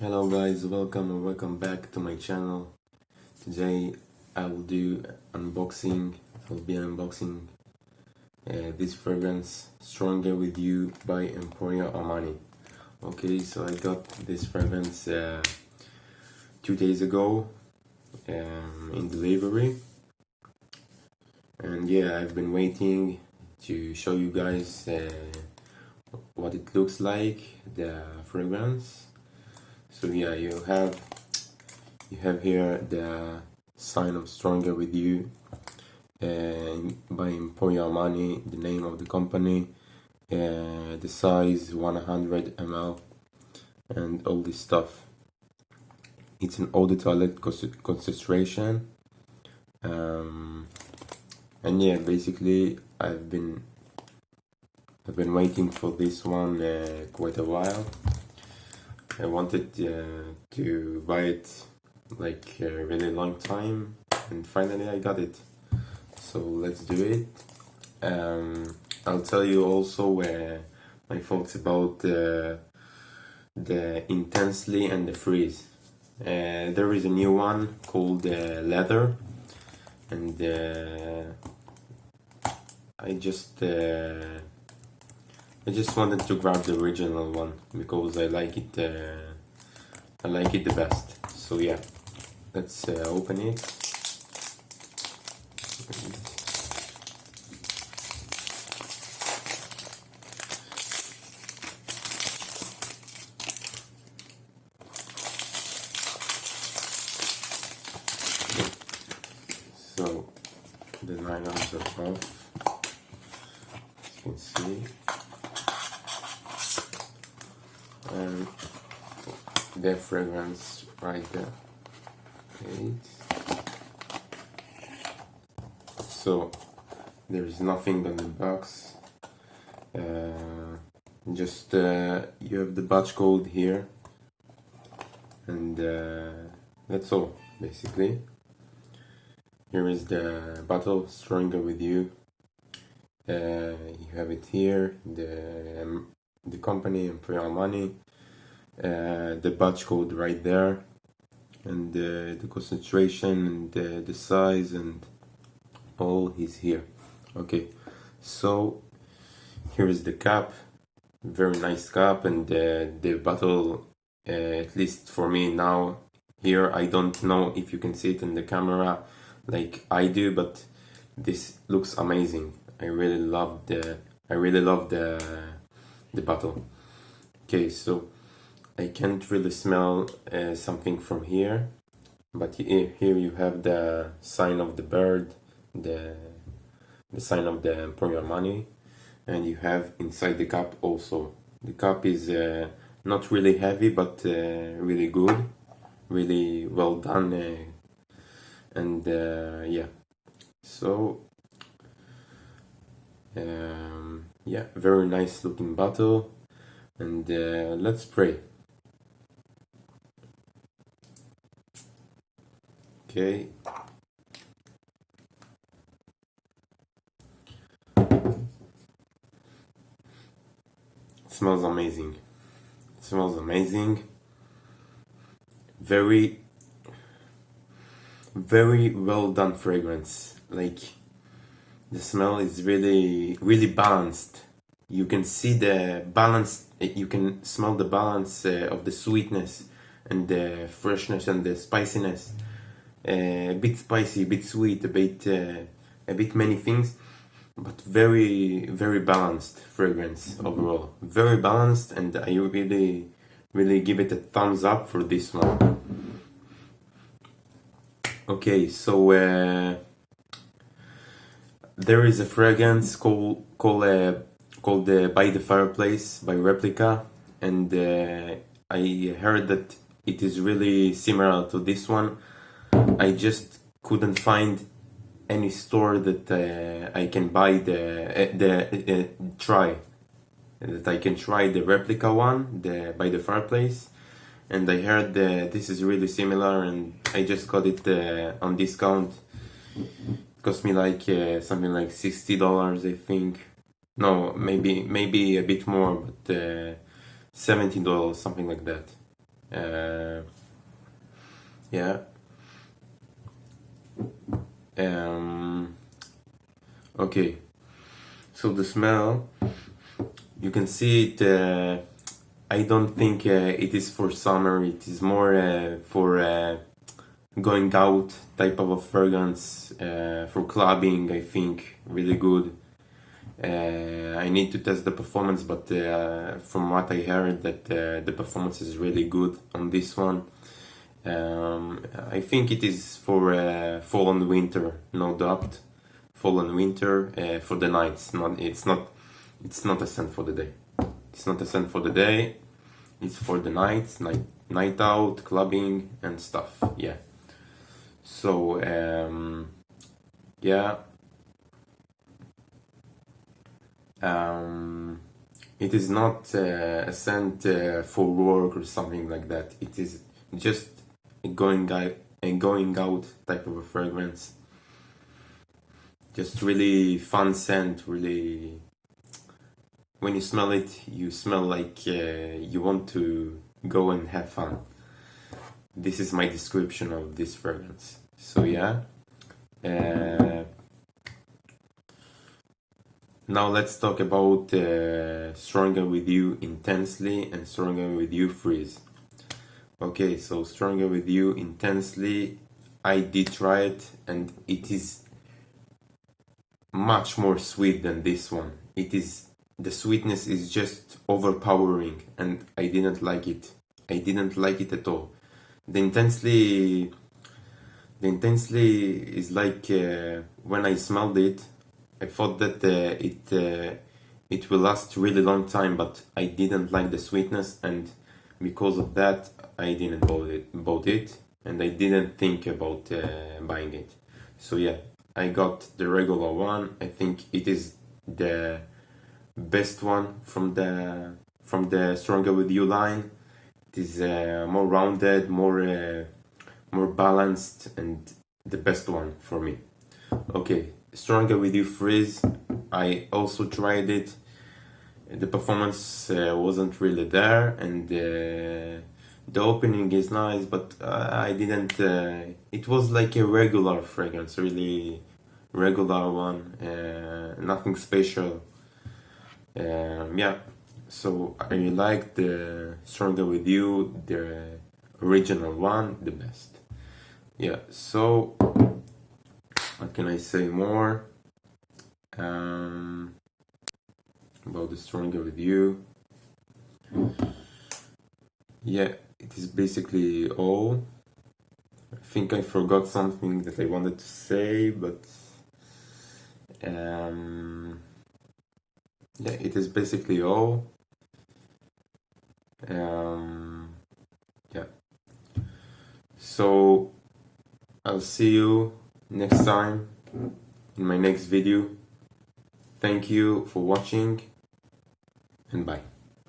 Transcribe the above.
Hello guys, welcome and welcome back to my channel. Today I will do unboxing. I'll be unboxing this fragrance Stronger With You by Emporio Armani. Okay, so I got this fragrance 2 days ago in delivery, and yeah, I've been waiting to show you guys what it looks like, the fragrance. So yeah, you have here the sign of Stronger With You by Emporio Armani, the name of the company, the size 100 ml, and all this stuff. It's an eau de toilette concentration, and yeah, basically I've been waiting for this one quite a while. I wanted to buy it like a really long time, and finally I got it. So let's do it. I'll tell you also my thoughts about the Intensely and the Freeze. There is a new one called Leather, and I just wanted to grab the original one because I like it the best. So yeah, let's open it. So the nylons are off, as you can see. And the fragrance right there. Okay. So there's nothing on the box. Just you have the batch code here, and that's all basically. Here is the bottle, Stronger With You. You have it here, the company Emporio Armani, the batch code right there, and the concentration and the size and all is here. Okay, so here is the cap, very nice cap, and the bottle, at least for me now here, I don't know if you can see it in the camera like I do, but this looks amazing. I really love the bottle. Okay, so I can't really smell something from here, but here you have the sign of the bird, the sign of the Emporio Armani, and you have inside the cup also. The cup is not really heavy, but really good, really well done, and yeah. So yeah, very nice looking bottle, and let's spray. Okay. It smells amazing. It smells amazing. Very well done fragrance. Like, the smell is really balanced. You can see the balance, you can smell the balance of the sweetness and the freshness and the spiciness. A bit spicy, a bit sweet, a bit many things, but very balanced fragrance overall. Very balanced, and I really give it a thumbs up for this one. Okay, so there is a fragrance called By the Fireplace by Replica, and I heard that it is really similar to this one. I just couldn't find any store that I can buy I can try the Replica one, the By the Fireplace, and I heard this is really similar, and I just got it on discount. It cost me like something like $60, I think. No, maybe a bit more, but $70, something like that. Yeah. Okay, so the smell, you can see it. I don't think it is for summer. It is more for going out type of a fragrance, for clubbing. I think really good. I need to test the performance, but from what I heard, that the performance is really good on this one. I think it is for fall and winter, no doubt. Fall and winter for the nights. It's not a scent for the day. It's not a scent for the day. It's for the nights, night out, clubbing and stuff. Yeah. So yeah. It is not a scent for work or something like that. It is just a going out type of a fragrance. Just really fun scent. Really, when you smell it, you smell like you want to go and have fun. This is my description of this fragrance. So yeah. Now let's talk about Stronger With You Intensely and Stronger With You Freeze. Okay, so Stronger With You Intensely, I did try it and it is much more sweet than this one. The sweetness is just overpowering and I didn't like it. I didn't like it at all. The intensely is like when I smelled it, I thought that it will last really long time, but I didn't like the sweetness, and because of that, I didn't bought it, and I didn't think about buying it. So yeah, I got the regular one. I think it is the best one from the Stronger With You line. It is more rounded, more balanced, and the best one for me. Okay, Stronger With You Freeze, I also tried it. The performance wasn't really there, and the opening is nice, but I didn't. It was like a regular fragrance, really regular one, nothing special. Yeah, so I like the Stronger With You, the original one, the best. Yeah, so what can I say more about the Stronger With You? Yeah, it is basically all. I think I forgot something that I wanted to say, but yeah, it is basically all. Yeah. So I'll see you next time in my next video. Thank you for watching and bye.